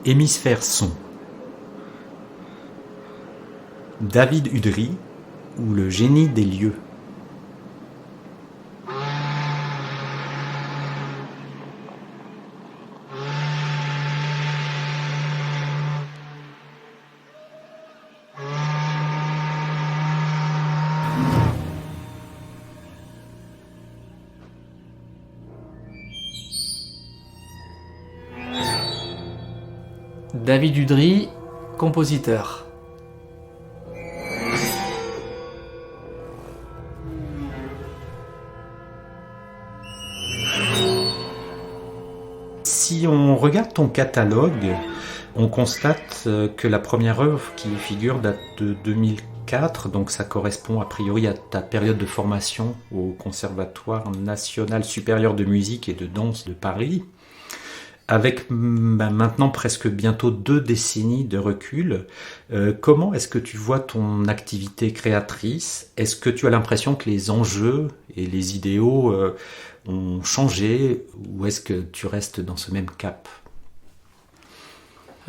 Hémisphère son. David Udry ou le génie des lieux. David Udry, compositeur. Si on regarde ton catalogue, on constate que la première œuvre qui figure date de 2004, donc ça correspond a priori à ta période de formation au Conservatoire national supérieur de musique et de danse de Paris. Avec maintenant presque bientôt 2 décennies de recul, comment est-ce que tu vois ton activité créatrice ? Est-ce que tu as l'impression que les enjeux et les idéaux ont changé ou est-ce que tu restes dans ce même cap ?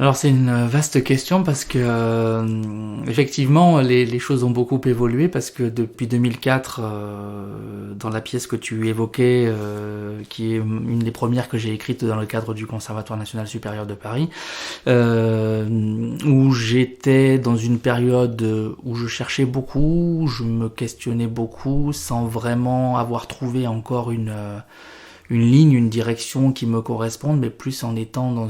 Alors c'est une vaste question parce que effectivement les choses ont beaucoup évolué parce que depuis 2004 dans la pièce que tu évoquais qui est une des premières que j'ai écrites dans le cadre du Conservatoire national supérieur de Paris où j'étais dans une période où je cherchais beaucoup, où je me questionnais beaucoup sans vraiment avoir trouvé encore une ligne, une direction qui me corresponde, mais plus en étant dans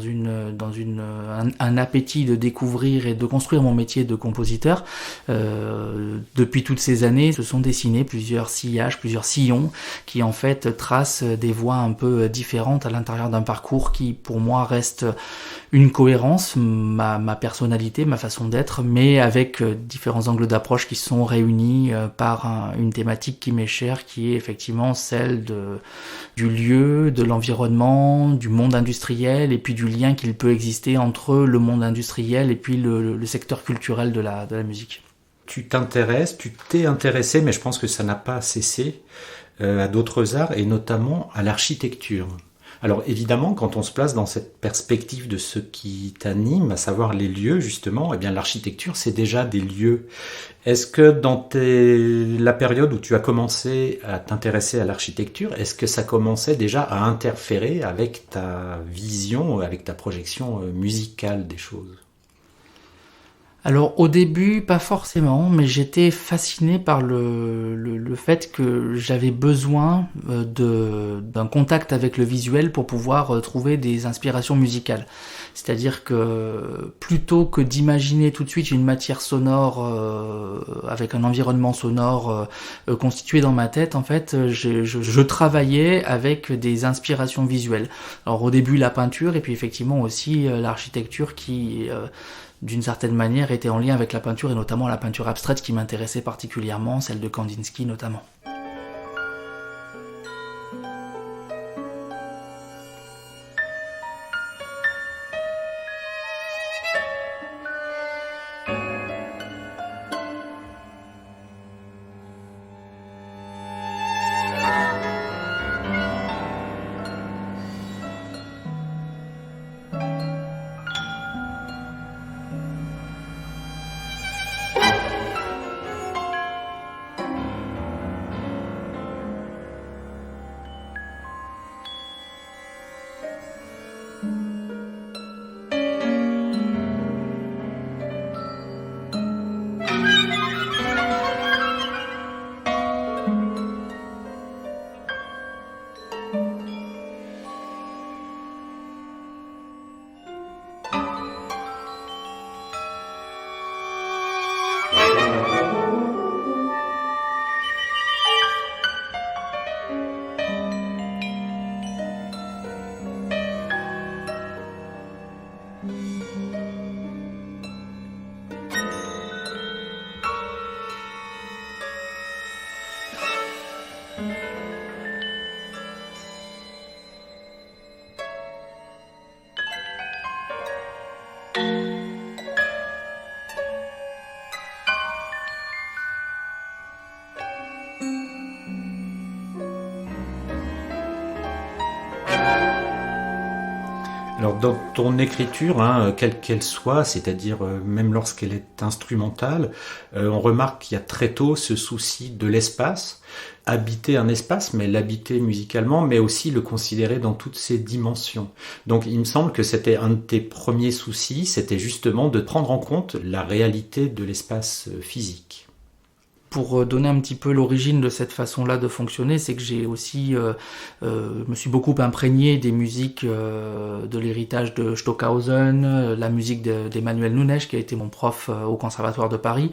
un appétit de découvrir et de construire mon métier de compositeur. Depuis toutes ces années, se sont dessinés plusieurs sillages, plusieurs sillons qui en fait tracent des voies un peu différentes à l'intérieur d'un parcours qui pour moi reste une cohérence, ma personnalité, ma façon d'être, mais avec différents angles d'approche qui sont réunis par une thématique qui m'est chère, qui est effectivement celle du lieu, de l'environnement, du monde industriel et puis du lien qu'il peut exister entre le monde industriel et puis le secteur culturel de la musique. Tu t'es intéressé, mais je pense que ça n'a pas cessé, à d'autres arts et notamment à l'architecture. Alors évidemment, quand on se place dans cette perspective de ce qui t'anime, à savoir les lieux justement, eh bien l'architecture c'est déjà des lieux. Est-ce que dans la période où tu as commencé à t'intéresser à l'architecture, est-ce que ça commençait déjà à interférer avec ta vision, avec ta projection musicale des choses ? Alors au début, pas forcément, mais j'étais fasciné par le fait que j'avais besoin d'un contact avec le visuel pour pouvoir trouver des inspirations musicales. C'est-à-dire que plutôt que d'imaginer tout de suite une matière sonore avec un environnement sonore constitué dans ma tête, en fait, je travaillais avec des inspirations visuelles. Alors au début la peinture et puis effectivement aussi l'architecture qui d'une certaine manière était en lien avec la peinture et notamment la peinture abstraite qui m'intéressait particulièrement, celle de Kandinsky notamment. dans ton écriture, quelle qu'elle soit, c'est-à-dire même lorsqu'elle est instrumentale, on remarque qu'il y a très tôt ce souci de l'espace, habiter un espace, mais l'habiter musicalement, mais aussi le considérer dans toutes ses dimensions. Donc il me semble que c'était un de tes premiers soucis, c'était justement de prendre en compte la réalité de l'espace physique. Pour donner un petit peu l'origine de cette façon-là de fonctionner, c'est que j'ai aussi, me suis beaucoup imprégné des musiques de l'héritage de Stockhausen, la musique d'Emmanuel Nunes, qui a été mon prof au Conservatoire de Paris.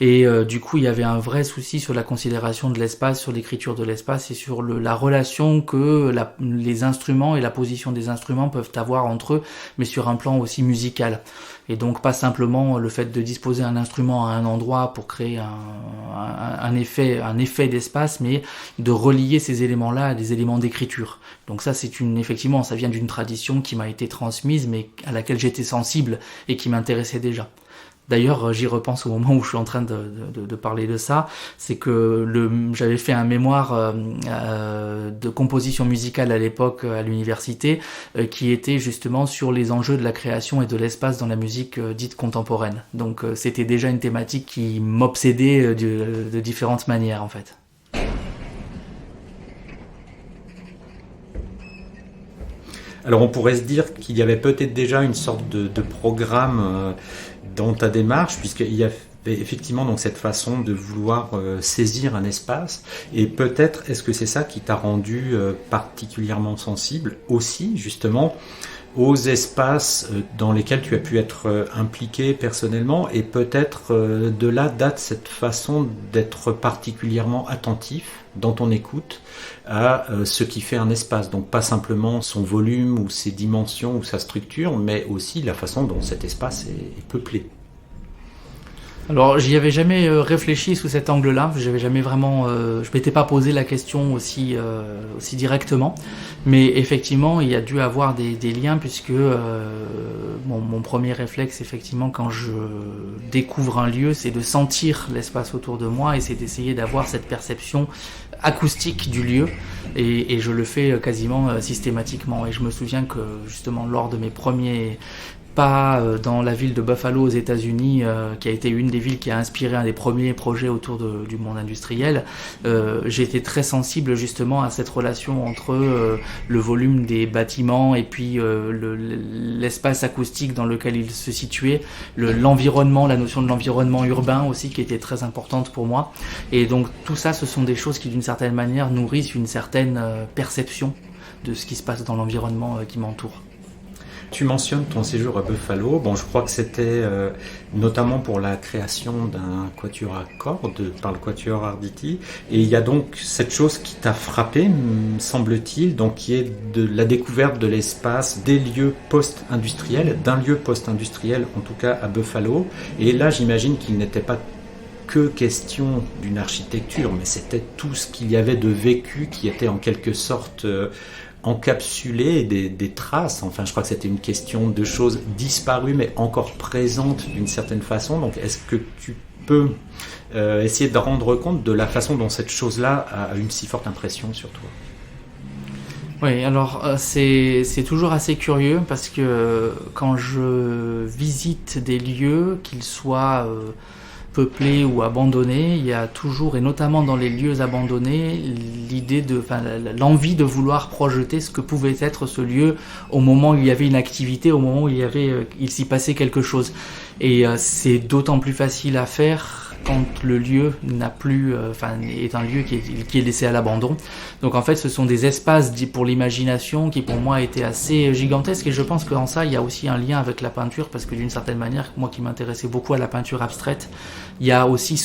Et du coup, il y avait un vrai souci sur la considération de l'espace, sur l'écriture de l'espace et sur la relation que les instruments et la position des instruments peuvent avoir entre eux, mais sur un plan aussi musical. Et donc pas simplement le fait de disposer un instrument à un endroit pour créer un effet d'espace, mais de relier ces éléments-là à des éléments d'écriture. Donc ça, effectivement, ça vient d'une tradition qui m'a été transmise, mais à laquelle j'étais sensible et qui m'intéressait déjà. D'ailleurs, j'y repense au moment où je suis en train de parler de ça, c'est que j'avais fait un mémoire de composition musicale à l'époque à l'université, qui était justement sur les enjeux de la création et de l'espace dans la musique dite contemporaine. Donc c'était déjà une thématique qui m'obsédait de différentes manières en fait. Alors on pourrait se dire qu'il y avait peut-être déjà une sorte de programme dans ta démarche, puisqu'il y avait effectivement donc cette façon de vouloir saisir un espace, et peut-être est-ce que c'est ça qui t'a rendu particulièrement sensible aussi justement aux espaces dans lesquels tu as pu être impliqué personnellement, et peut-être de là date cette façon d'être particulièrement attentif dans ton écoute à ce qui fait un espace, donc pas simplement son volume ou ses dimensions ou sa structure, mais aussi la façon dont cet espace est peuplé. Alors j'y avais jamais réfléchi sous cet angle-là, j'avais jamais vraiment, je m'étais pas posé la question aussi directement, mais effectivement il y a dû avoir des liens puisque mon premier réflexe effectivement quand je découvre un lieu, c'est de sentir l'espace autour de moi et c'est d'essayer d'avoir cette perception acoustique du lieu et je le fais quasiment systématiquement. Et je me souviens que justement lors de mes premiers pas dans la ville de Buffalo aux États-Unis, qui a été une des villes qui a inspiré un des premiers projets autour du monde industriel. J'ai été très sensible justement à cette relation entre le volume des bâtiments et puis l'espace acoustique dans lequel ils se situaient, l'environnement, la notion de l'environnement urbain aussi qui était très importante pour moi. Et donc tout ça, ce sont des choses qui d'une certaine manière nourrissent une certaine perception de ce qui se passe dans l'environnement qui m'entoure. Tu mentionnes ton séjour à Buffalo. Bon, je crois que c'était notamment pour la création d'un quatuor à cordes par le quatuor Arditi. Et il y a donc cette chose qui t'a frappé, me semble-t-il, donc qui est de la découverte de l'espace des lieux post-industriels, d'un lieu post-industriel en tout cas à Buffalo. Et là, j'imagine qu'il n'était pas que question d'une architecture, mais c'était tout ce qu'il y avait de vécu qui était en quelque sorte encapsulé, des traces. Enfin, je crois que c'était une question de choses disparues mais encore présentes d'une certaine façon. Donc est-ce que tu peux essayer de rendre compte de la façon dont cette chose-là a une si forte impression sur toi? Oui, alors c'est toujours assez curieux parce que quand je visite des lieux, qu'ils soient peuplés ou abandonnés, il y a toujours, et notamment dans les lieux abandonnés, l'envie de vouloir projeter ce que pouvait être ce lieu au moment où il y avait une activité, au moment où il s'y passait quelque chose. Et c'est d'autant plus facile à faire quand le lieu est un lieu qui est laissé à l'abandon. Donc en fait, ce sont des espaces pour l'imagination qui pour moi étaient assez gigantesques, et je pense qu'en ça, il y a aussi un lien avec la peinture, parce que d'une certaine manière, moi qui m'intéressais beaucoup à la peinture abstraite, il y a aussi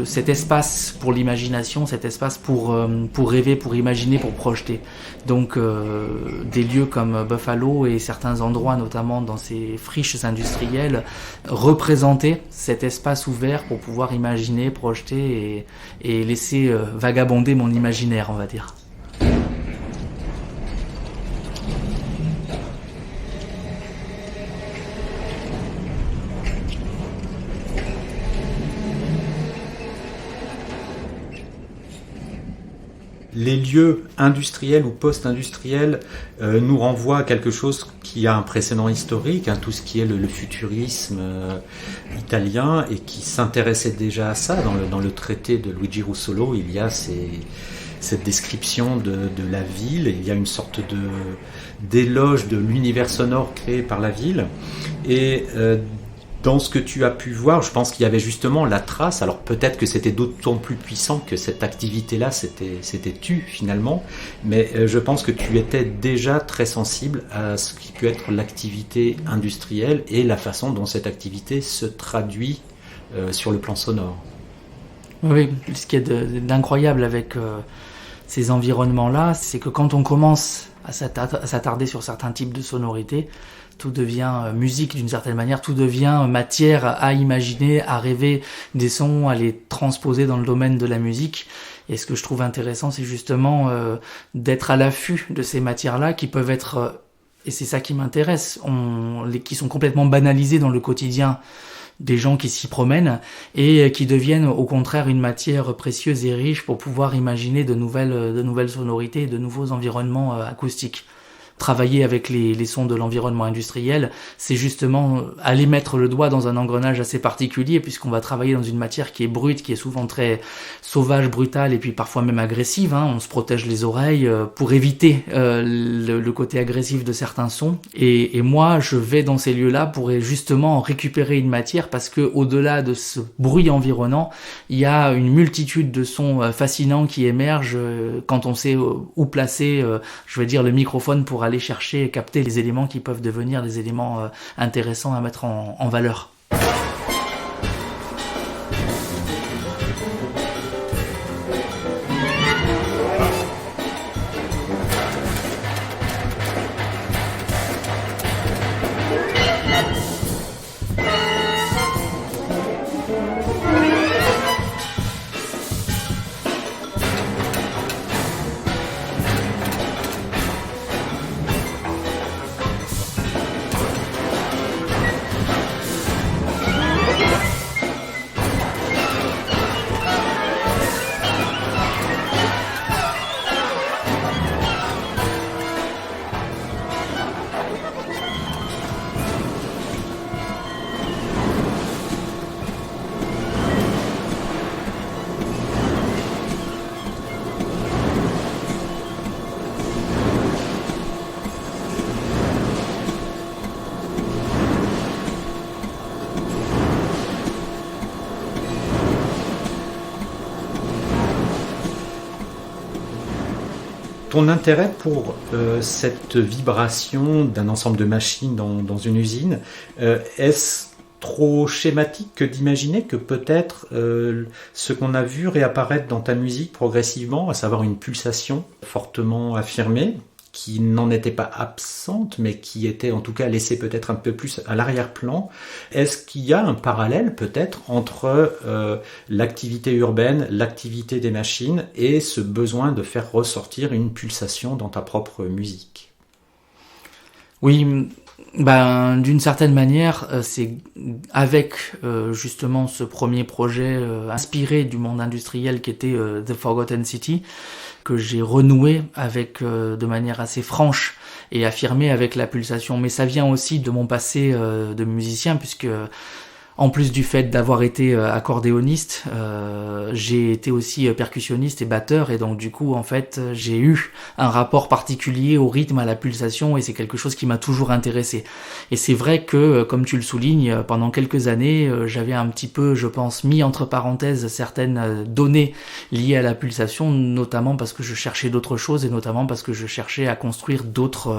cet espace pour l'imagination, cet espace pour rêver, pour imaginer, pour projeter. Donc des lieux comme Buffalo et certains endroits, notamment dans ces friches industrielles, représentaient cet espace ouvert pour pouvoir imaginer, projeter et laisser vagabonder mon imaginaire, on va dire. les lieux industriels ou post-industriels nous renvoient à quelque chose qui a un précédent historique, tout ce qui est le futurisme italien, et qui s'intéressait déjà à ça. Dans le traité de Luigi Russolo, il y a cette description de la ville, il y a une sorte d'éloge de l'univers sonore créé par la ville. Et dans ce que tu as pu voir, je pense qu'il y avait justement la trace. Alors peut-être que c'était d'autant plus puissant que cette activité-là, c'était tu finalement, mais je pense que tu étais déjà très sensible à ce qui peut être l'activité industrielle et la façon dont cette activité se traduit sur le plan sonore. Oui, ce qui est d'incroyable avec ces environnements-là, c'est que quand on commence à s'attarder sur certains types de sonorités, tout devient musique d'une certaine manière, tout devient matière à imaginer, à rêver des sons, à les transposer dans le domaine de la musique. Et ce que je trouve intéressant, c'est justement d'être à l'affût de ces matières-là qui peuvent être, et c'est ça qui m'intéresse, qui sont complètement banalisées dans le quotidien des gens qui s'y promènent et qui deviennent au contraire une matière précieuse et riche pour pouvoir imaginer de nouvelles sonorités et de nouveaux environnements acoustiques. Travailler avec les sons de l'environnement industriel, c'est justement aller mettre le doigt dans un engrenage assez particulier, puisqu'on va travailler dans une matière qui est brute, qui est souvent très sauvage, brutale et puis parfois même agressive. On se protège les oreilles pour éviter le côté agressif de certains sons. Et moi, je vais dans ces lieux-là pour justement récupérer une matière, parce que au-delà de ce bruit environnant, il y a une multitude de sons fascinants qui émergent quand on sait où placer, je vais dire, le microphone pour aller chercher et capter les éléments qui peuvent devenir des éléments intéressants à mettre en valeur. Ton intérêt pour cette vibration d'un ensemble de machines dans une usine, est-ce trop schématique que d'imaginer que peut-être ce qu'on a vu réapparaître dans ta musique progressivement, à savoir une pulsation fortement affirmée, qui n'en était pas absente, mais qui était en tout cas laissée peut-être un peu plus à l'arrière-plan. Est-ce qu'il y a un parallèle peut-être entre l'activité urbaine, l'activité des machines et ce besoin de faire ressortir une pulsation dans ta propre musique ? Oui, d'une certaine manière, c'est avec justement ce premier projet inspiré du monde industriel qui était The Forgotten City, que j'ai renoué avec de manière assez franche et affirmée avec la pulsation. Mais ça vient aussi de mon passé de musicien, puisque en plus du fait d'avoir été accordéoniste, j'ai été aussi percussionniste et batteur, et donc du coup en fait j'ai eu un rapport particulier au rythme, à la pulsation, et c'est quelque chose qui m'a toujours intéressé. Et c'est vrai que, comme tu le soulignes, pendant quelques années j'avais un petit peu, je pense, mis entre parenthèses certaines données liées à la pulsation, notamment parce que je cherchais d'autres choses, et notamment parce que je cherchais à construire d'autres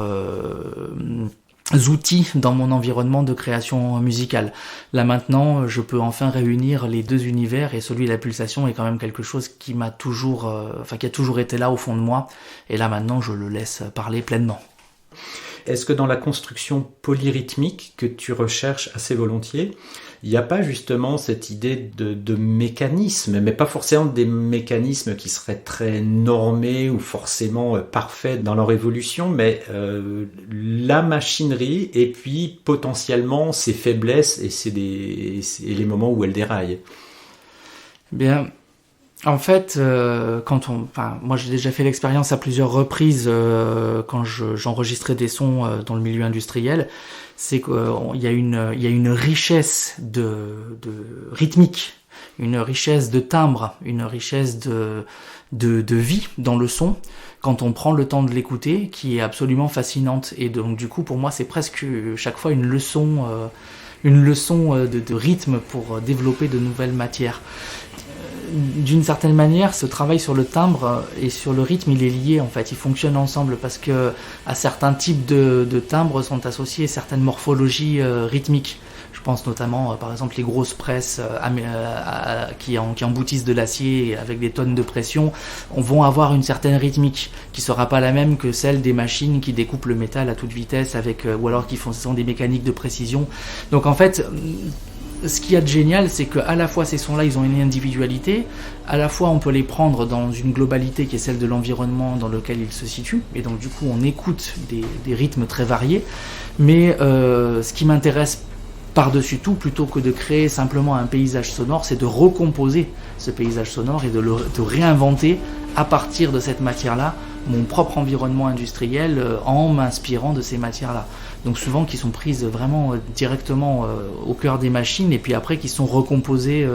outils dans mon environnement de création musicale. Là maintenant, je peux enfin réunir les deux univers, et celui de la pulsation est quand même quelque chose qui m'a toujours, qui a toujours été là au fond de moi, et là maintenant je le laisse parler pleinement. Est-ce que dans la construction polyrythmique que tu recherches assez volontiers, il n'y a pas justement cette idée de mécanisme, mais pas forcément des mécanismes qui seraient très normés ou forcément parfaits dans leur évolution, mais la machinerie et puis potentiellement ses faiblesses et les moments où elle déraille. Bien, En fait, moi j'ai déjà fait l'expérience à plusieurs reprises quand j'enregistrais des sons dans le milieu industriel, c'est qu'il y a une richesse de rythmique, une richesse de timbre, une richesse de vie dans le son quand on prend le temps de l'écouter, qui est absolument fascinante. Et donc du coup pour moi c'est presque chaque fois une leçon de rythme pour développer de nouvelles matières. D'une certaine manière, ce travail sur le timbre et sur le rythme, il est lié en fait, ils fonctionnent ensemble parce que à certains types de timbres sont associées certaines morphologies rythmiques. Je pense notamment, par exemple, les grosses presses qui emboutissent de l'acier avec des tonnes de pression vont avoir une certaine rythmique qui sera pas la même que celle des machines qui découpent le métal à toute vitesse ou alors ce sont des mécaniques de précision. Donc en fait, ce qu'il y a de génial, c'est qu'à la fois ces sons-là, ils ont une individualité, à la fois on peut les prendre dans une globalité qui est celle de l'environnement dans lequel ils se situent, et donc du coup on écoute des rythmes très variés, mais ce qui m'intéresse par-dessus tout, plutôt que de créer simplement un paysage sonore, c'est de recomposer ce paysage sonore et de réinventer à partir de cette matière-là mon propre environnement industriel en m'inspirant de ces matières-là. Donc souvent qui sont prises vraiment directement au cœur des machines et puis après qui sont recomposées.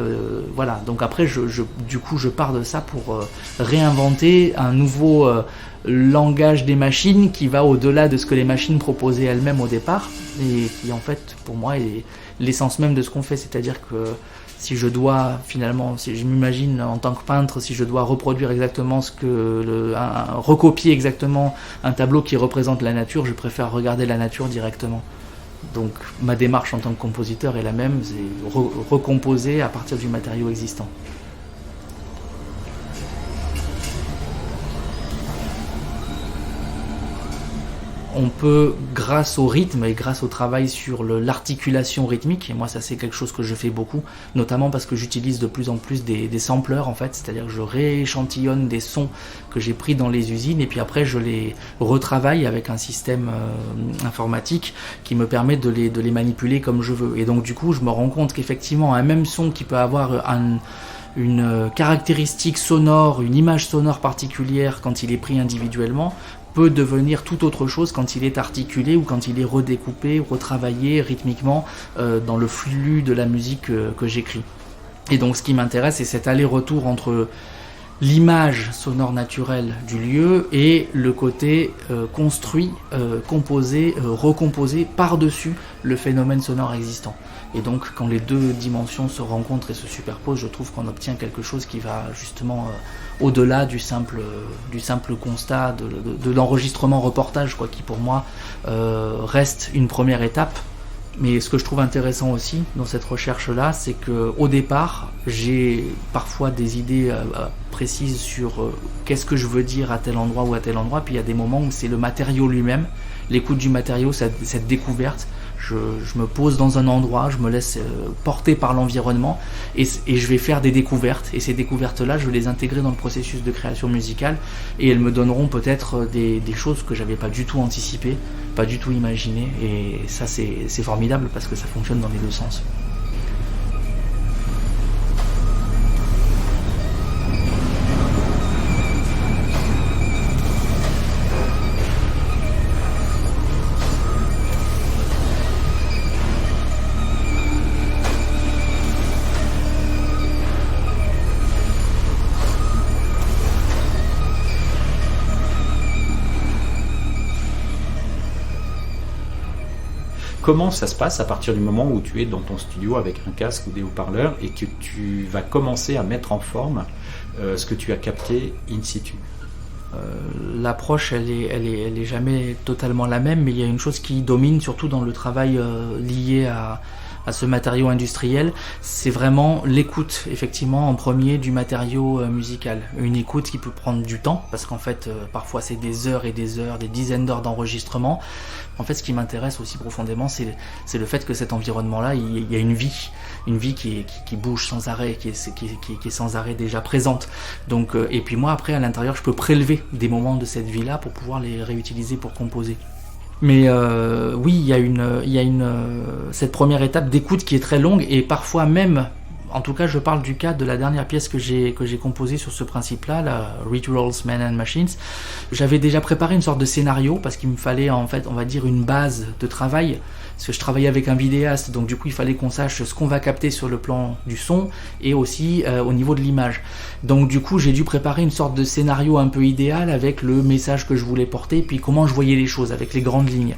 Voilà. Donc après du coup je pars de ça pour réinventer un nouveau langage des machines qui va au-delà de ce que les machines proposaient elles-mêmes au départ et qui en fait pour moi est l'essence même de ce qu'on fait. C'est-à-dire que si je m'imagine en tant que peintre, si je dois reproduire exactement recopier exactement un tableau qui représente la nature, je préfère regarder la nature directement. Donc ma démarche en tant que compositeur est la même, c'est recomposer à partir du matériau existant. On peut, grâce au rythme et grâce au travail sur l'articulation rythmique, et moi ça c'est quelque chose que je fais beaucoup, notamment parce que j'utilise de plus en plus des sampleurs en fait, c'est-à-dire que je rééchantillonne des sons que j'ai pris dans les usines et puis après je les retravaille avec un système informatique qui me permet de les manipuler comme je veux. Et donc du coup je me rends compte qu'effectivement un même son qui peut avoir une caractéristique sonore, une image sonore particulière quand il est pris individuellement, peut devenir tout autre chose quand il est articulé ou quand il est redécoupé, retravaillé rythmiquement dans le flux de la musique que j'écris. Et donc ce qui m'intéresse, c'est cet aller-retour entre l'image sonore naturelle du lieu et le côté construit, composé, recomposé par-dessus le phénomène sonore existant. Et donc quand les deux dimensions se rencontrent et se superposent, je trouve qu'on obtient quelque chose qui va justement au-delà du simple constat de l'enregistrement reportage, quoi, qui pour moi reste une première étape. Mais ce que je trouve intéressant aussi dans cette recherche-là, c'est qu'au départ, j'ai parfois des idées précises sur qu'est-ce que je veux dire à tel endroit ou à tel endroit, puis il y a des moments où c'est le matériau lui-même, l'écoute du matériau, cette découverte. Je me pose dans un endroit, je me laisse porter par l'environnement et je vais faire des découvertes. Et ces découvertes-là, je vais les intégrer dans le processus de création musicale et elles me donneront peut-être des choses que j'avais pas du tout anticipées, pas du tout imaginées. Et ça, c'est formidable parce que ça fonctionne dans les deux sens. Comment ça se passe à partir du moment où tu es dans ton studio avec un casque ou des haut-parleurs et que tu vas commencer à mettre en forme ce que tu as capté in situ? L'approche, elle est jamais totalement la même, mais il y a une chose qui domine, surtout dans le travail lié à ce matériau industriel, c'est vraiment l'écoute, effectivement, en premier du matériau musical. Une écoute qui peut prendre du temps, parce qu'en fait, parfois c'est des heures et des heures, des dizaines d'heures d'enregistrement. En fait, ce qui m'intéresse aussi profondément, c'est le fait que cet environnement-là, il y a une vie qui bouge sans arrêt, qui est sans arrêt déjà présente. Donc, et puis moi, après, à l'intérieur, je peux prélever des moments de cette vie-là pour pouvoir les réutiliser pour composer. Mais oui, il y a cette première étape d'écoute qui est très longue et parfois même En tout cas, je parle du cas de la dernière pièce que j'ai composée sur ce principe-là, la Rituals, Men and Machines. J'avais déjà préparé une sorte de scénario parce qu'il me fallait en fait, on va dire, une base de travail. Parce que je travaillais avec un vidéaste, donc du coup il fallait qu'on sache ce qu'on va capter sur le plan du son et aussi au niveau de l'image. Donc du coup j'ai dû préparer une sorte de scénario un peu idéal avec le message que je voulais porter, puis comment je voyais les choses avec les grandes lignes.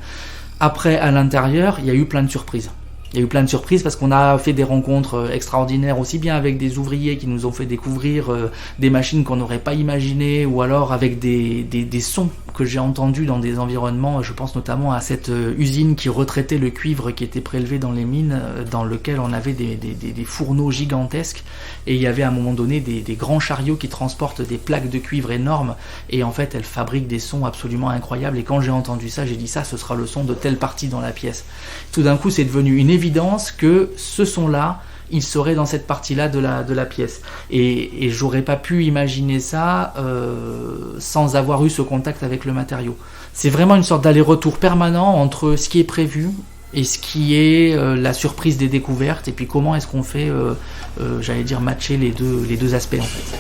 Après, à l'intérieur, il y a eu plein de surprises. Il y a eu plein de surprises parce qu'on a fait des rencontres extraordinaires, aussi bien avec des ouvriers qui nous ont fait découvrir des machines qu'on n'aurait pas imaginées, ou alors avec des sons que j'ai entendus dans des environnements. Je pense notamment à cette usine qui retraitait le cuivre qui était prélevé dans les mines, dans lequel on avait des fourneaux gigantesques, et il y avait à un moment donné des grands chariots qui transportent des plaques de cuivre énormes, et en fait elles fabriquent des sons absolument incroyables. Et quand j'ai entendu ça, j'ai dit ça, ce sera le son de telle partie dans la pièce. Tout d'un coup c'est devenu une évidence que ce son-là, il serait dans cette partie-là de la pièce. Et j'aurais pas pu imaginer ça sans avoir eu ce contact avec le matériau. C'est vraiment une sorte d'aller-retour permanent entre ce qui est prévu et ce qui est la surprise des découvertes, et puis comment est-ce qu'on fait, j'allais dire, matcher les deux aspects en fait.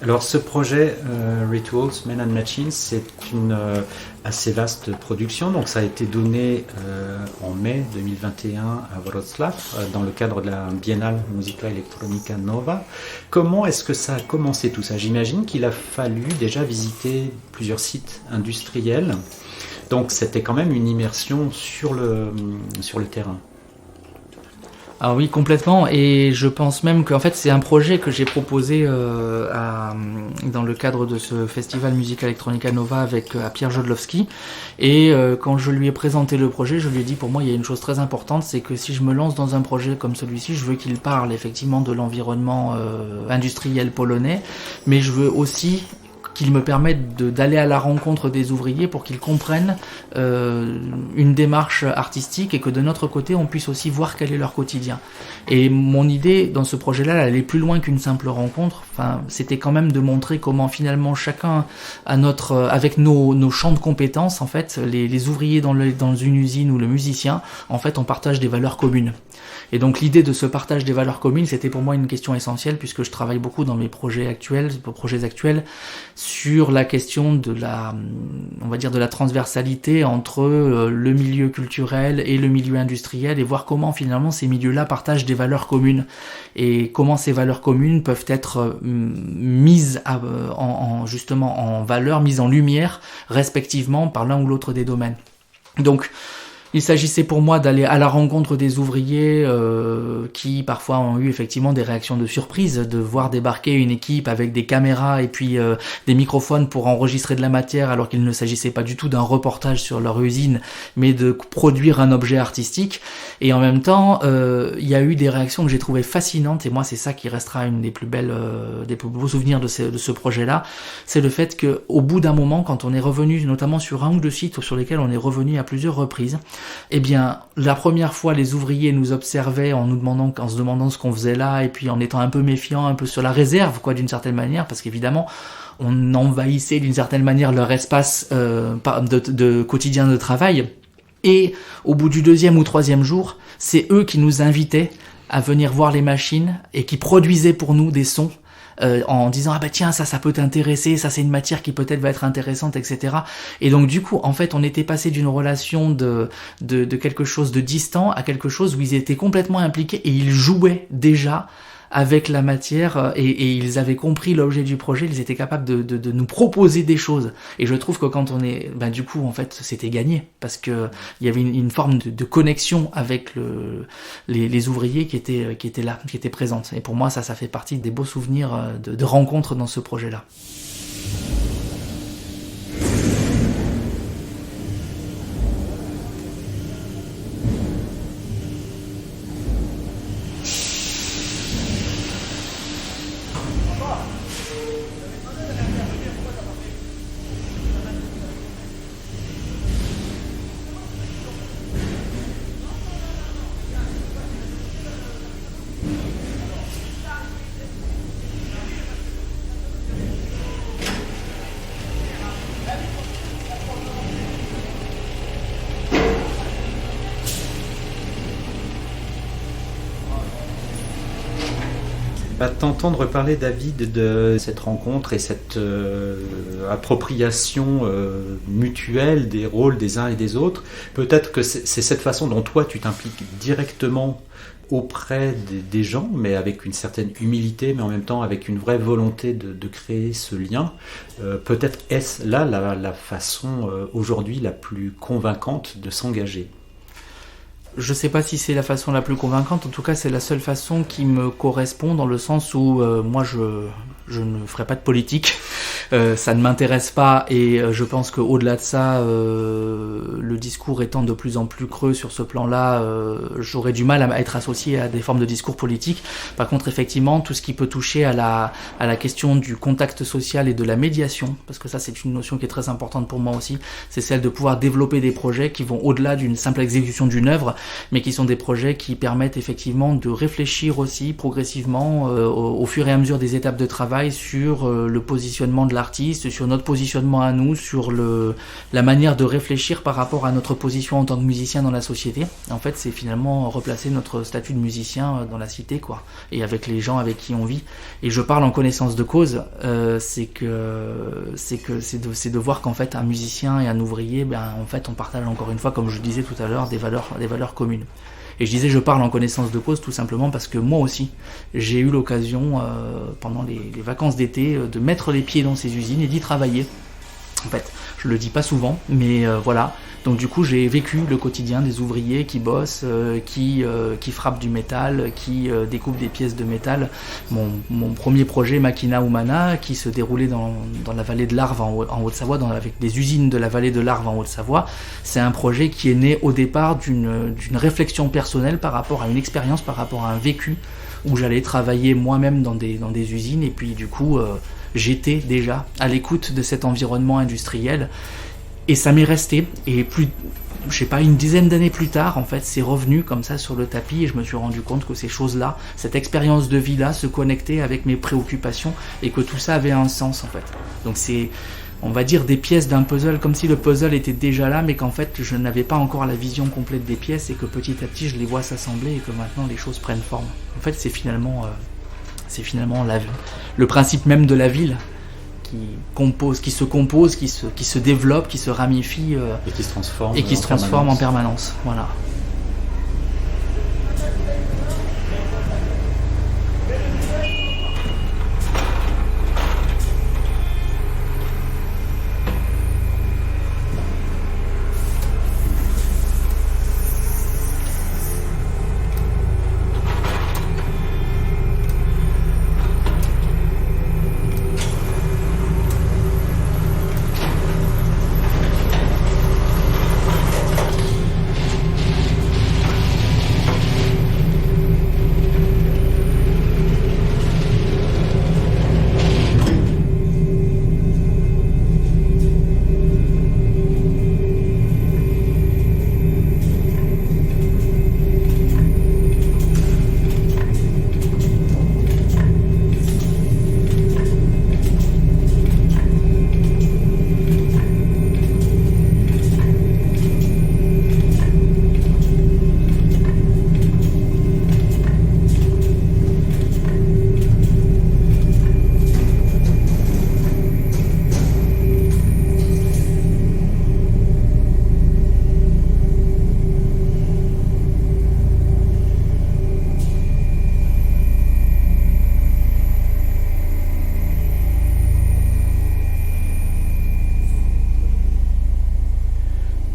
Alors ce projet Rituals, Men and Machines, c'est une assez vaste production. Donc ça a été donné en mai 2021 à Wrocław dans le cadre de la Biennale Musica Electronica Nova. Comment est-ce que ça a commencé tout ça? J'imagine qu'il a fallu déjà visiter plusieurs sites industriels. Donc c'était quand même une immersion sur le terrain. Ah oui, complètement, et je pense même qu'en fait c'est un projet que j'ai proposé dans le cadre de ce festival Musica Electronica Nova avec Pierre Jodlowski, et quand je lui ai présenté le projet, je lui ai dit, pour moi il y a une chose très importante, c'est que si je me lance dans un projet comme celui-ci, je veux qu'il parle effectivement de l'environnement industriel polonais, mais je veux aussi qu'il me permette d'aller à la rencontre des ouvriers pour qu'ils comprennent une démarche artistique, et que de notre côté on puisse aussi voir quel est leur quotidien. Et mon idée dans ce projet-là, elle allait plus loin qu'une simple rencontre. Enfin, c'était quand même de montrer comment finalement chacun avec nos champs de compétences, en fait, les ouvriers dans une usine ou le musicien, en fait, on partage des valeurs communes. Et donc l'idée de ce partage des valeurs communes, c'était pour moi une question essentielle, puisque je travaille beaucoup dans mes projets actuels sur la question de la transversalité entre le milieu culturel et le milieu industriel, et voir comment finalement ces milieux-là partagent des valeurs communes, et comment ces valeurs communes peuvent être mises justement en valeur, mises en lumière respectivement par l'un ou l'autre des domaines. Donc il s'agissait pour moi d'aller à la rencontre des ouvriers qui parfois ont eu effectivement des réactions de surprise, de voir débarquer une équipe avec des caméras et puis des microphones pour enregistrer de la matière, alors qu'il ne s'agissait pas du tout d'un reportage sur leur usine, mais de produire un objet artistique. Et en même temps, il y a eu des réactions que j'ai trouvées fascinantes, et moi c'est ça qui restera une des plus beaux souvenirs de ce projet-là, c'est le fait que au bout d'un moment, quand on est revenu, notamment sur un ou deux sites sur lesquels on est revenu à plusieurs reprises, eh bien, la première fois, les ouvriers nous observaient en se demandant ce qu'on faisait là, et puis en étant un peu méfiants, un peu sur la réserve, quoi, d'une certaine manière, parce qu'évidemment, on envahissait d'une certaine manière leur espace de quotidien de travail. Et au bout du deuxième ou troisième jour, c'est eux qui nous invitaient à venir voir les machines et qui produisaient pour nous des sons. En disant, ah bah tiens, ça peut t'intéresser, ça c'est une matière qui peut-être va être intéressante, etc. Et donc du coup, en fait, on était passé d'une relation de quelque chose de distant à quelque chose où ils étaient complètement impliqués, et ils jouaient déjà avec la matière, et ils avaient compris l'objet du projet, ils étaient capables de nous proposer des choses. Et je trouve que quand on est, du coup, en fait, c'était gagné, parce que il y avait une forme de connexion avec les ouvriers qui étaient là, qui étaient présentes. Et pour moi, ça fait partie des beaux souvenirs de rencontres dans ce projet-là. T'entendre parler, David, de cette rencontre et cette appropriation mutuelle des rôles des uns et des autres, peut-être que c'est cette façon dont toi tu t'impliques directement auprès des gens, mais avec une certaine humilité, mais en même temps avec une vraie volonté de créer ce lien. Peut-être est-ce là la façon aujourd'hui la plus convaincante de s'engager. Je sais pas si c'est la façon la plus convaincante, en tout cas c'est la seule façon qui me correspond dans le sens où moi je ne ferai pas de politique, ça ne m'intéresse pas et je pense qu'au-delà de ça, le discours étant de plus en plus creux sur ce plan-là, j'aurais du mal à être associé à des formes de discours politiques. Par contre effectivement tout ce qui peut toucher à la question du contact social et de la médiation, parce que ça c'est une notion qui est très importante pour moi aussi, c'est celle de pouvoir développer des projets qui vont au-delà d'une simple exécution d'une œuvre, mais qui sont des projets qui permettent effectivement de réfléchir aussi progressivement au fur et à mesure des étapes de travail sur le positionnement de l'artiste, sur notre positionnement à nous, sur la manière de réfléchir par rapport à notre position en tant que musicien dans la société. En fait, c'est finalement replacer notre statut de musicien dans la cité, quoi, et avec les gens avec qui on vit. Et je parle en connaissance de cause, c'est de voir qu'en fait un musicien et un ouvrier, en fait on partage encore une fois, comme je disais tout à l'heure, des valeurs communes. Et je disais je parle en connaissance de cause tout simplement parce que moi aussi j'ai eu l'occasion pendant les vacances d'été de mettre les pieds dans ces usines et d'y travailler. En fait, je le dis pas souvent, mais voilà. Donc du coup, j'ai vécu le quotidien des ouvriers qui bossent, qui frappent du métal, qui découpent des pièces de métal. Mon premier projet, Machina Humana, qui se déroulait dans la vallée de l'Arve en Haute-Savoie, avec des usines de la vallée de l'Arve en Haute-Savoie, c'est un projet qui est né au départ d'une réflexion personnelle par rapport à une expérience, par rapport à un vécu, où j'allais travailler moi-même dans des usines, et puis du coup... j'étais déjà à l'écoute de cet environnement industriel et ça m'est resté, et une dizaine d'années plus tard, en fait, c'est revenu comme ça sur le tapis et je me suis rendu compte que ces choses-là, cette expérience de vie-là se connectait avec mes préoccupations et que tout ça avait un sens, en fait. Donc c'est, on va dire, des pièces d'un puzzle, comme si le puzzle était déjà là, mais qu'en fait, je n'avais pas encore la vision complète des pièces et que petit à petit, je les vois s'assembler et que maintenant, les choses prennent forme. En fait, c'est finalement le principe même de la ville qui se compose, qui se développe, qui se ramifie et qui se transforme en permanence. Voilà.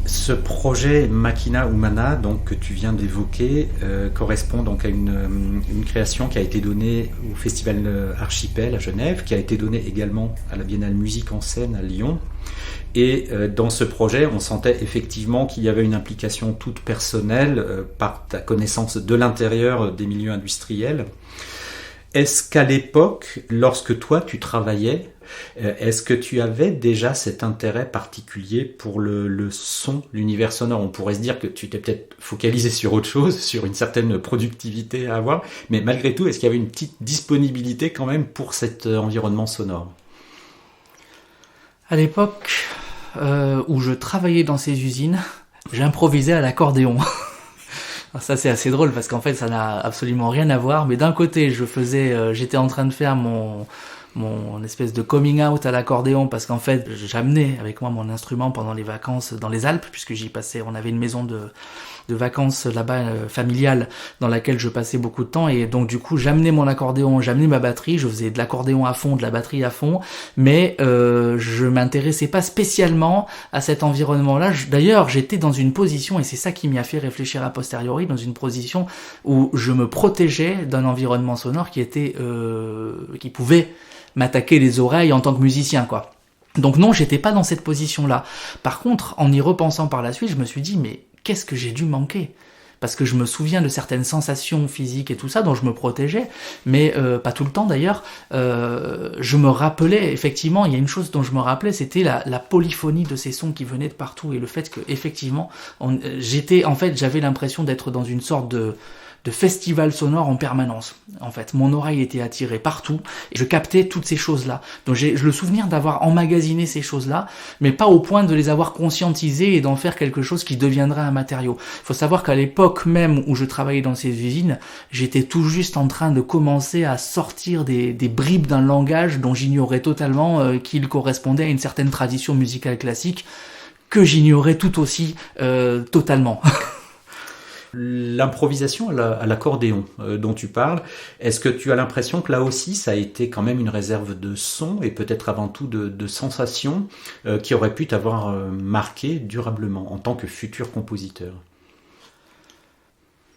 Ce projet Machina Humana, donc, que tu viens d'évoquer, correspond donc à une création qui a été donnée au Festival Archipel à Genève, qui a été donnée également à la Biennale Musique en Scène à Lyon. Et dans ce projet, on sentait effectivement qu'il y avait une implication toute personnelle par ta connaissance de l'intérieur des milieux industriels. Est-ce qu'à l'époque, lorsque toi tu travaillais, est-ce que tu avais déjà cet intérêt particulier pour le son, l'univers sonore? On pourrait se dire que tu t'es peut-être focalisé sur autre chose, sur une certaine productivité à avoir, mais malgré tout, est-ce qu'il y avait une petite disponibilité quand même pour cet environnement sonore? À l'époque où je travaillais dans ces usines, j'improvisais à l'accordéon. Ça c'est assez drôle parce qu'en fait ça n'a absolument rien à voir. Mais d'un côté, j'étais en train de faire mon espèce de coming out à l'accordéon parce qu'en fait j'amenais avec moi mon instrument pendant les vacances dans les Alpes puisque j'y passais. On avait une maison de vacances là-bas familiale dans laquelle je passais beaucoup de temps et donc du coup j'amenais mon accordéon, j'amenais ma batterie, je faisais de l'accordéon à fond, de la batterie à fond, mais je m'intéressais pas spécialement à cet environnement-là. D'ailleurs j'étais dans une position, et c'est ça qui m'y a fait réfléchir a posteriori, dans une position où je me protégeais d'un environnement sonore qui pouvait m'attaquer les oreilles en tant que musicien, quoi. Donc non, j'étais pas dans cette position-là. Par contre, en y repensant par la suite, je me suis dit, mais qu'est-ce que j'ai dû manquer ? Parce que je me souviens de certaines sensations physiques et tout ça dont je me protégeais, mais pas tout le temps d'ailleurs. Je me rappelais, effectivement, il y a une chose dont je me rappelais, c'était la polyphonie de ces sons qui venaient de partout et le fait que effectivement, j'avais l'impression d'être dans une sorte de festival sonore en permanence. En fait, mon oreille était attirée partout et je captais toutes ces choses-là. Donc j'ai le souvenir d'avoir emmagasiné ces choses-là, mais pas au point de les avoir conscientisées et d'en faire quelque chose qui deviendrait un matériau. Il faut savoir qu'à l'époque même où je travaillais dans ces usines, j'étais tout juste en train de commencer à sortir des bribes d'un langage dont j'ignorais totalement qu'il correspondait à une certaine tradition musicale classique que j'ignorais tout aussi totalement. L'improvisation à l'accordéon dont tu parles, est-ce que tu as l'impression que là aussi ça a été quand même une réserve de son et peut-être avant tout de sensations qui auraient pu t'avoir marqué durablement en tant que futur compositeur ?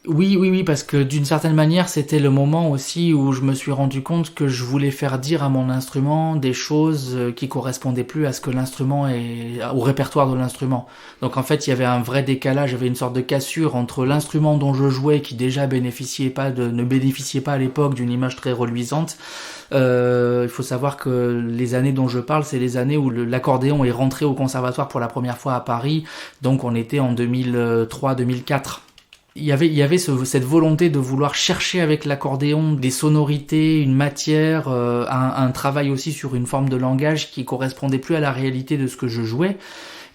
Oui, parce que d'une certaine manière, c'était le moment aussi où je me suis rendu compte que je voulais faire dire à mon instrument des choses qui correspondaient plus à ce que au répertoire de l'instrument. Donc en fait, il y avait un vrai décalage, il y avait une sorte de cassure entre l'instrument dont je jouais, qui déjà ne bénéficiait pas à l'époque d'une image très reluisante. Il faut savoir que les années dont je parle, c'est les années où l'accordéon est rentré au conservatoire pour la première fois à Paris. Donc on était en 2003-2004. Il y avait cette volonté de vouloir chercher avec l'accordéon des sonorités, une matière, un travail aussi sur une forme de langage qui correspondait plus à la réalité de ce que je jouais.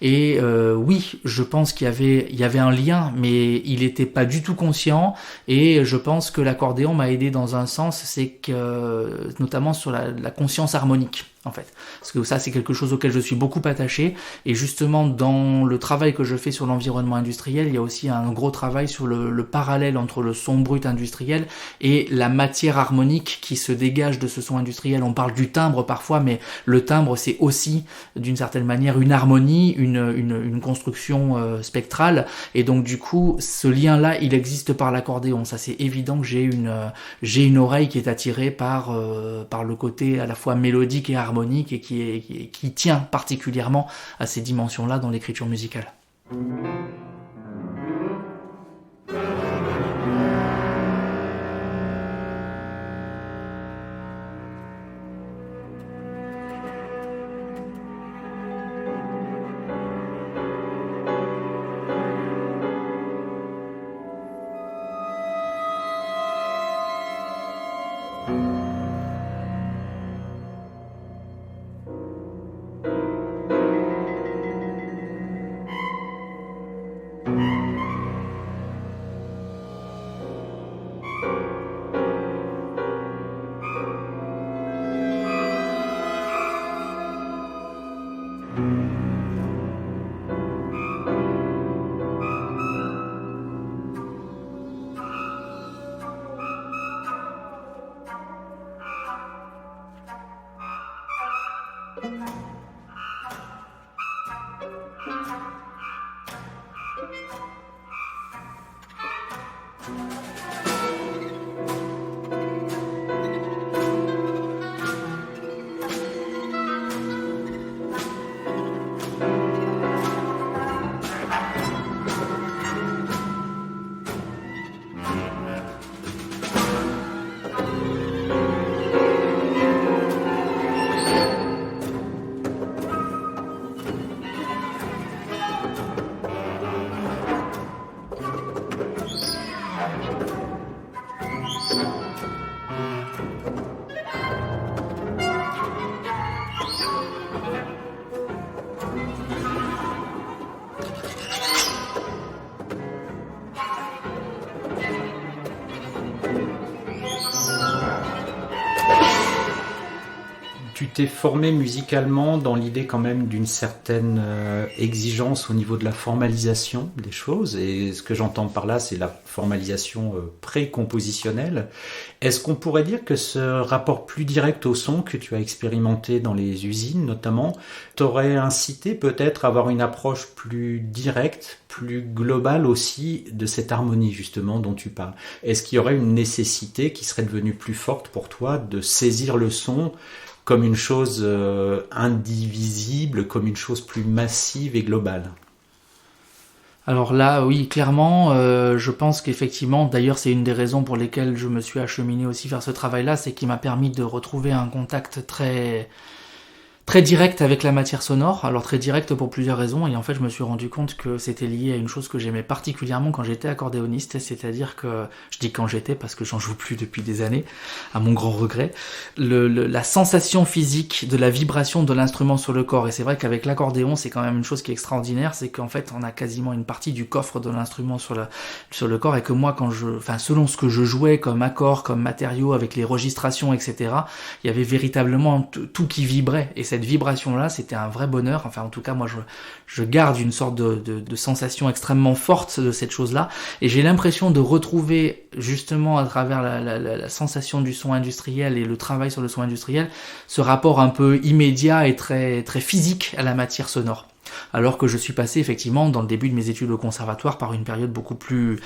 Et oui, je pense qu'il y avait un lien, mais il était pas du tout conscient. Et je pense que l'accordéon m'a aidé dans un sens, c'est que notamment sur la conscience harmonique. En fait, parce que ça c'est quelque chose auquel je suis beaucoup attaché, et justement dans le travail que je fais sur l'environnement industriel, il y a aussi un gros travail sur le parallèle entre le son brut industriel et la matière harmonique qui se dégage de ce son industriel. On parle du timbre parfois, mais le timbre c'est aussi d'une certaine manière une harmonie, une construction spectrale, et donc du coup ce lien-là il existe par l'accordéon. Ça c'est évident que j'ai une oreille qui est attirée par le côté à la fois mélodique et harmonique, et qui tient particulièrement à ces dimensions-là dans l'écriture musicale. Tu t'es formé musicalement dans l'idée quand même d'une certaine exigence au niveau de la formalisation des choses, et ce que j'entends par là, c'est la formalisation pré-compositionnelle. Est-ce qu'on pourrait dire que ce rapport plus direct au son que tu as expérimenté dans les usines notamment, t'aurait incité peut-être à avoir une approche plus directe, plus globale aussi de cette harmonie justement dont tu parles? Est-ce qu'il y aurait une nécessité qui serait devenue plus forte pour toi de saisir le son comme une chose indivisible, comme une chose plus massive et globale? Alors là, oui, clairement, je pense qu'effectivement, d'ailleurs, c'est une des raisons pour lesquelles je me suis acheminé aussi vers ce travail-là, c'est qu'il m'a permis de retrouver un contact très direct avec la matière sonore. Alors très direct pour plusieurs raisons, et en fait je me suis rendu compte que c'était lié à une chose que j'aimais particulièrement quand j'étais accordéoniste, c'est-à-dire que, je dis quand j'étais parce que j'en joue plus depuis des années, à mon grand regret, la sensation physique de la vibration de l'instrument sur le corps. Et c'est vrai qu'avec l'accordéon, c'est quand même une chose qui est extraordinaire, c'est qu'en fait on a quasiment une partie du coffre de l'instrument sur le corps, et que moi selon ce que je jouais comme accord, comme matériaux, avec les registrations, etc., il y avait véritablement tout qui vibrait, et cette vibration-là, c'était un vrai bonheur. Enfin, en tout cas, moi, je garde une sorte de sensation extrêmement forte de cette chose-là, et j'ai l'impression de retrouver, justement, à travers la sensation du son industriel et le travail sur le son industriel, ce rapport un peu immédiat et très, très physique à la matière sonore. Alors que je suis passé, effectivement, dans le début de mes études au conservatoire, par une période beaucoup plus,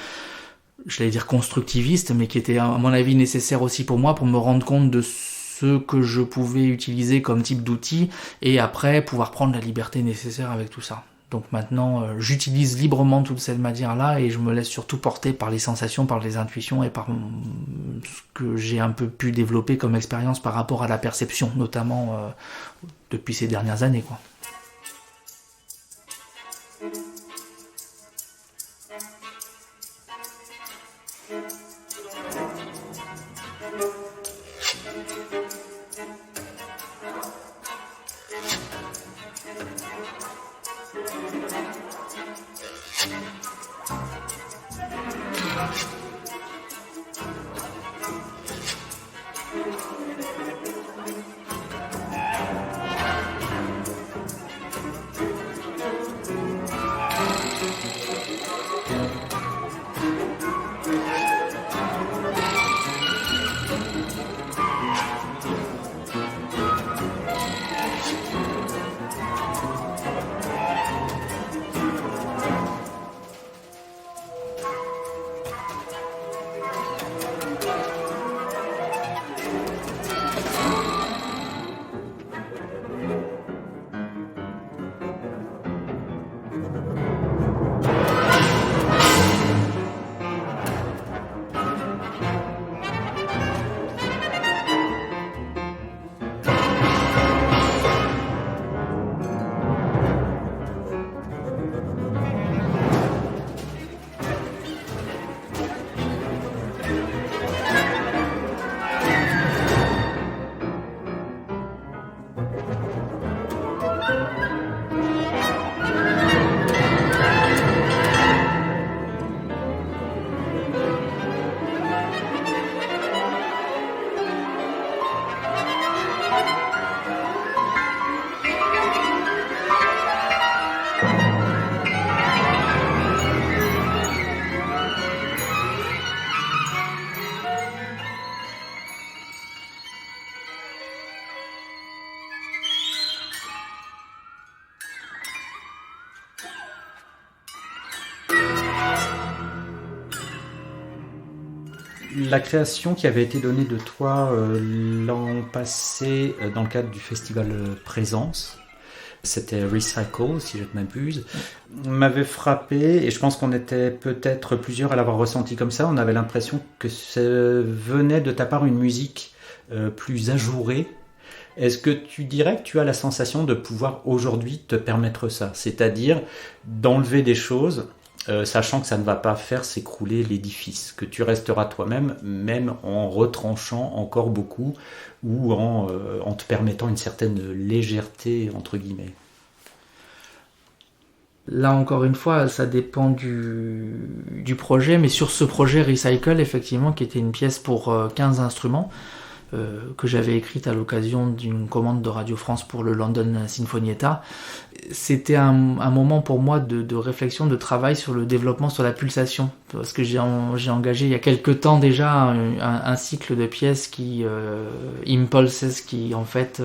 j'allais dire constructiviste, mais qui était, à mon avis, nécessaire aussi pour moi, pour me rendre compte de ce que je pouvais utiliser comme type d'outil, et après pouvoir prendre la liberté nécessaire avec tout ça. Donc maintenant, j'utilise librement toute cette matière-là, et je me laisse surtout porter par les sensations, par les intuitions, et par ce que j'ai un peu pu développer comme expérience par rapport à la perception, notamment depuis ces dernières années, quoi. La création qui avait été donnée de toi l'an passé dans le cadre du festival Présence, c'était Recycle, si je ne m'abuse, m'avait frappé, et je pense qu'on était peut-être plusieurs à l'avoir ressenti comme ça. On avait l'impression que ça venait de ta part une musique plus ajourée. Est-ce que tu dirais que tu as la sensation de pouvoir aujourd'hui te permettre ça, c'est-à-dire d'enlever des choses, sachant que ça ne va pas faire s'écrouler l'édifice, que tu resteras toi-même, même en retranchant encore beaucoup, ou en te permettant une certaine légèreté, entre guillemets? Là, encore une fois, ça dépend du projet, mais sur ce projet Recycle, effectivement, qui était une pièce pour 15 instruments, que j'avais écrite à l'occasion d'une commande de Radio France pour le London Sinfonietta. C'était un moment pour moi de réflexion, de travail sur le développement, sur la pulsation, parce que j'ai engagé il y a quelque temps déjà un cycle de pièces qui Impulses, qui en fait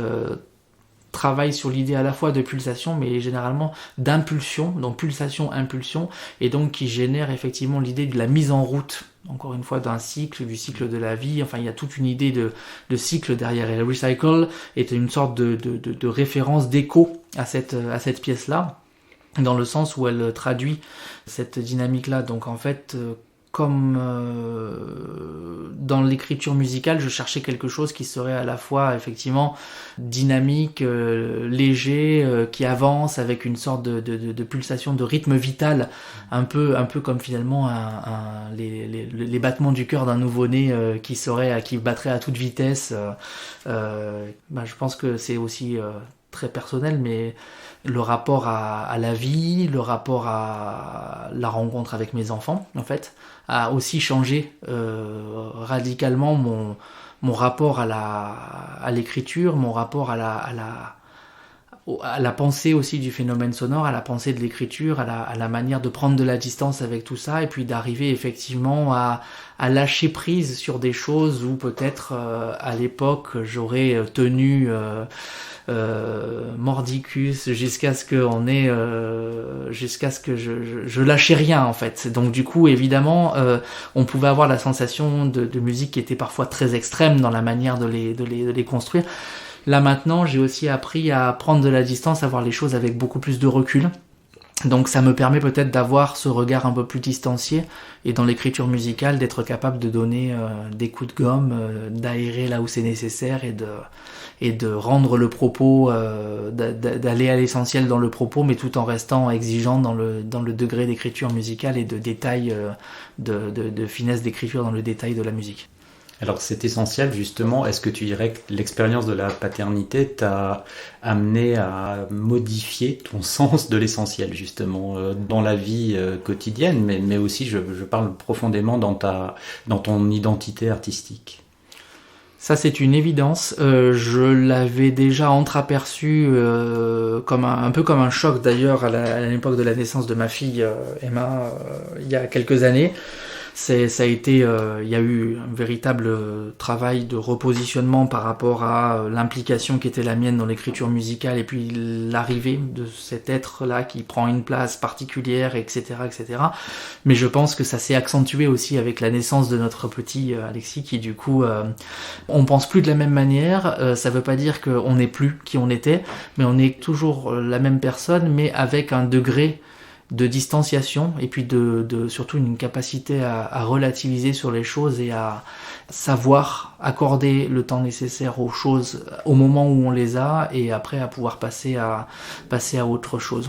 travaille sur l'idée à la fois de pulsation, mais généralement d'impulsion, donc pulsation-impulsion, et donc qui génère effectivement l'idée de la mise en route, encore une fois, d'un cycle, du cycle de la vie. Enfin, il y a toute une idée de cycle derrière. Et le Recycle est une sorte de référence, d'écho à cette pièce-là, dans le sens où elle traduit cette dynamique-là. Donc en fait, comme dans l'écriture musicale, je cherchais quelque chose qui serait à la fois effectivement dynamique, léger, qui avance avec une sorte de pulsation, de rythme vital, un peu comme finalement les battements du cœur d'un nouveau-né qui battrait à toute vitesse. Je pense que c'est aussi très personnel, mais le rapport à la vie, le rapport à la rencontre avec mes enfants, en fait, a aussi changé radicalement mon rapport à l'écriture, mon rapport à la pensée aussi du phénomène sonore, à la pensée de l'écriture, à la manière de prendre de la distance avec tout ça, et puis d'arriver effectivement à lâcher prise sur des choses où peut-être à l'époque j'aurais tenu mordicus jusqu'à ce que je lâchais rien en fait. Donc du coup évidemment on pouvait avoir la sensation de musique qui était parfois très extrême dans la manière de les construire. Là maintenant j'ai aussi appris à prendre de la distance, à voir les choses avec beaucoup plus de recul. Donc ça me permet peut-être d'avoir ce regard un peu plus distancié, et dans l'écriture musicale d'être capable de donner des coups de gomme, d'aérer là où c'est nécessaire, et de rendre le propos, d'aller à l'essentiel dans le propos, mais tout en restant exigeant dans le degré d'écriture musicale et de détail, de finesse d'écriture dans le détail de la musique. Alors c'est essentiel justement, est-ce que tu dirais que l'expérience de la paternité t'a amené à modifier ton sens de l'essentiel justement dans la vie quotidienne, mais aussi je parle profondément dans ton identité artistique? Ça c'est une évidence, je l'avais déjà entreaperçu un peu comme un choc d'ailleurs à l'époque de la naissance de ma fille Emma il y a quelques années. Ça a été, il y a eu un véritable travail de repositionnement par rapport à l'implication qui était la mienne dans l'écriture musicale, et puis l'arrivée de cet être-là qui prend une place particulière, etc., etc. Mais je pense que ça s'est accentué aussi avec la naissance de notre petit Alexis, qui du coup, on pense plus de la même manière. Ça veut pas dire qu'on n'est plus qui on était, mais on est toujours la même personne, mais avec un degré de distanciation, et puis surtout une capacité à relativiser sur les choses et à savoir accorder le temps nécessaire aux choses au moment où on les a, et après à pouvoir passer à autre chose.